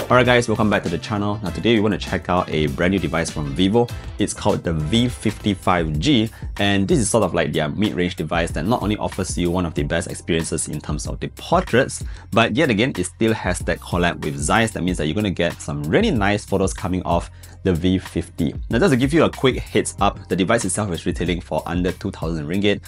Alright guys, welcome back to the channel. Now today we want to check out a brand new device from Vivo. It's called the V50 and this is sort of like their mid-range device that not only offers you one of the best experiences in terms of the portraits, but yet again it still has that collab with ZEISS. That means that you're going to get some really nice photos coming off the V50. Now just to give you a quick heads up, the device itself is retailing for under 2,000 ringgit.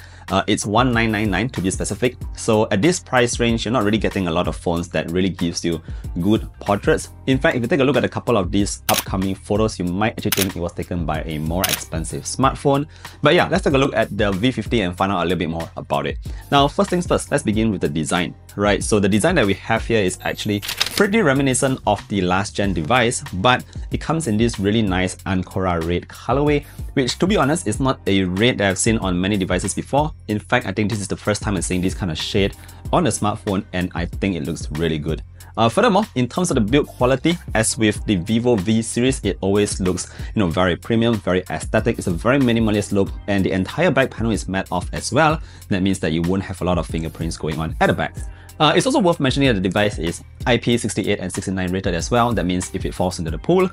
It's 1999 to be specific. So at this price range, you're not really getting a lot of phones that really gives you good portraits. In fact, if you take a look at a couple of these upcoming photos, you might actually think it was taken by a more expensive smartphone. But yeah, let's take a look at the V50 and find out a little bit more about it. Now, first things first, let's begin with the design. Right, so the design that we have here is actually pretty reminiscent of the last gen device, but it comes in this really nice Ancora red colorway, which to be honest is not a red that I've seen on many devices before. In fact, I think this is the first time I'm seeing this kind of shade on a smartphone, and I think it looks really good. Furthermore, in terms of the build quality, as with the Vivo V series, it always looks, very premium, very aesthetic. It's a very minimalist look, and the entire back panel is matte off as well. That means that you won't have a lot of fingerprints going on at the back. It's also worth mentioning that the device is IP68 and 69 rated as well. That means if it falls into the pool,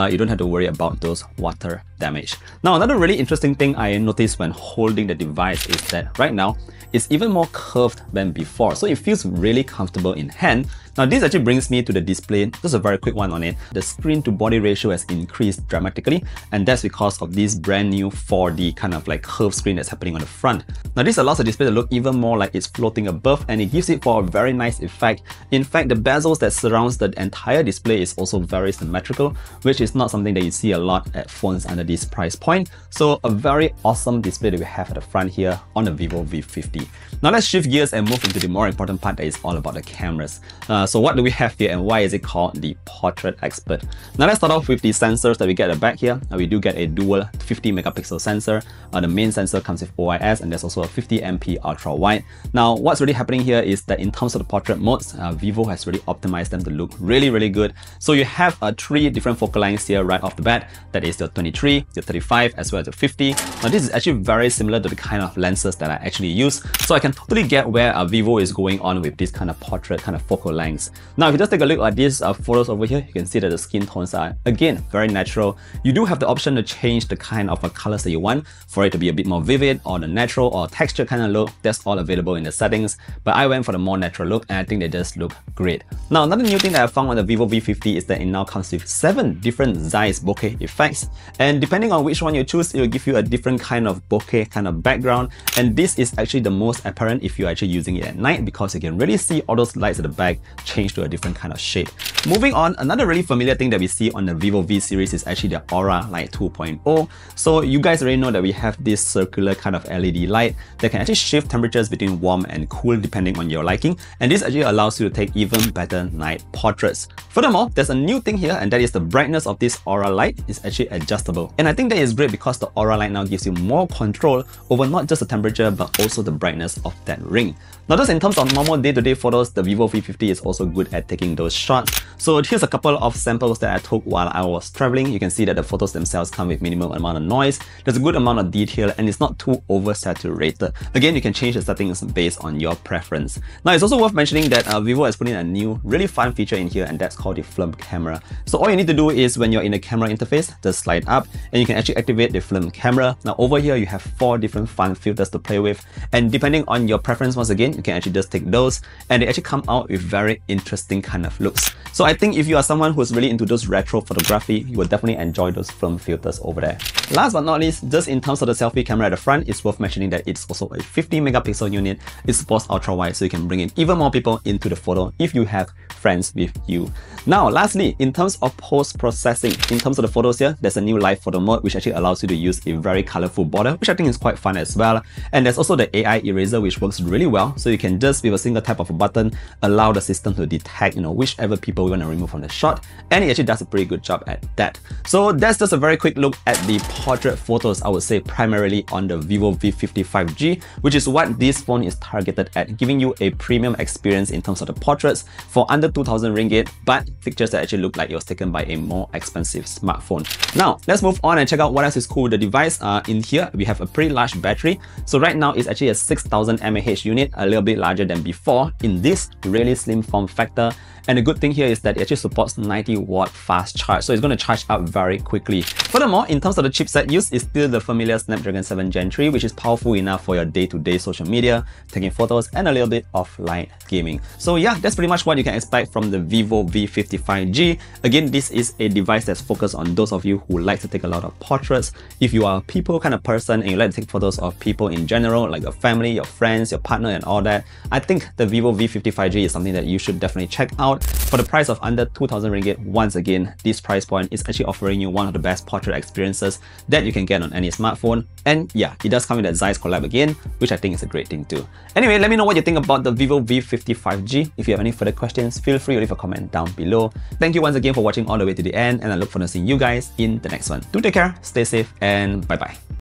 you don't have to worry about those water damage. Now, another really interesting thing I noticed when holding the device is that right now, it's even more curved than before. So it feels really comfortable in hand. Now this actually brings me to the display. Just a very quick one on it. The screen to body ratio has increased dramatically, and that's because of this brand new 4D kind of like curved screen that's happening on the front. Now this allows the display to look even more like it's floating above, and it gives it for a very nice effect. In fact, the bezels that surrounds the entire display is also very symmetrical, which is not something that you see a lot at phones under this price point. So a very awesome display that we have at the front here on the Vivo V50. Now let's shift gears and move into the more important part that is all about the cameras. So what do we have here and why is it called the Portrait Expert? Now let's start off with the sensors that we get at the back here. We do get a dual 50 megapixel sensor. The main sensor comes with OIS, and there's also a 50MP ultra wide. Now what's really happening here is that in terms of the portrait modes, Vivo has really optimized them to look really good. So you have 3 different focal lengths here right off the bat. That is the 23, the 35, as well as the 50. Now this is actually very similar to the kind of lenses that I actually use. So I can totally get where Vivo is going on with this kind of portrait kind of focal lengths. Now if you just take a look at these photos over here, you can see that the skin tones are again very natural. You do have the option to change the kind of colors that you want for it to be a bit more vivid or the natural or texture kind of look. That's all available in the settings, but I went for the more natural look and I think they just look great. Now another new thing that I found on the Vivo V50 is that it now comes with 7 different ZEISS bokeh effects, and depending on which one you choose, it will give you a different kind of bokeh kind of background, and this is actually the most apparent if you're actually using it at night, because you can really see all those lights at the back change to a different kind of shade. Moving on, another really familiar thing that we see on the Vivo V series is actually the Aura Light 2.0. So you guys already know that we have this circular kind of LED light that can actually shift temperatures between warm and cool depending on your liking, and this actually allows you to take even better night portraits. Furthermore, there's a new thing here, and that is the brightness of this Aura Light is actually adjustable. And I think that is great because the Aura Light now gives you more control over not just the temperature but also the brightness of that ring. Now just in terms of normal day-to-day photos, the Vivo V50 is also good at taking those shots. So here's a couple of samples that I took while I was traveling. You can see that the photos themselves come with minimal amount of noise. There's a good amount of detail and it's not too oversaturated. Again, you can change the settings based on your preference. Now it's also worth mentioning that Vivo has put in a new really fun feature in here, and that's called the film camera. So all you need to do is when you're in the camera interface, just slide up and you can actually activate the film camera. Now over here you have 4 different fun filters to play with, and depending on your preference, once again, you can actually just take those and they actually come out with very interesting kind of looks. So I think if you are someone who's really into those retro photography, you will definitely enjoy those film filters over there. Last but not least, just in terms of the selfie camera at the front, it's worth mentioning that it's also a 50 megapixel unit. It supports ultra wide, so you can bring in even more people into the photo if you have friends with you. Now lastly, in terms of post-processing, in terms of the photos here, there's a new live photo mode which actually allows you to use a very colorful border, which I think is quite fun as well. And there's also the AI eraser, which works really well, so you can just with a single tap of a button allow the system to detect whichever people we want to remove from the shot, and it actually does a pretty good job at that. So that's just a very quick look at the portrait photos, I would say primarily on the Vivo V50 5G, which is what this phone is targeted at, giving you a premium experience in terms of the portraits for under 2,000 ringgit, but pictures that actually look like it was taken by a more expensive smartphone. Now let's move on and check out what else is cool with the device. In here we have a pretty large battery. So right now it's actually a 6,000 mAh unit, a little bit larger than before in this really slim form factor, And the good thing here is that it actually supports 90-watt fast charge, so it's going to charge up very quickly. Furthermore, in terms of the chipset used, it's still the familiar Snapdragon 7 Gen 3, which is powerful enough for your day-to-day social media, taking photos, and a little bit of light gaming. So yeah, that's pretty much what you can expect from the vivo V50G. Again, this is a device that's focused on those of you who like to take a lot of portraits. If you are a people kind of person and you like to take photos of people in general, like your family, your friends, your partner, and all that, I think the vivo V50G is something that you should definitely check out. For the price of under 2,000 ringgit, once again, this price point is actually offering you one of the best portrait experiences that you can get on any smartphone. And yeah, it does come with that ZEISS collab again, which I think is a great thing too. Anyway, let me know what you think about the vivo V50G. If you have any further questions, feel free to leave a comment down below. Thank you once again for watching all the way to the end, and I look forward to seeing you guys in the next one. Do take care, stay safe, and bye-bye.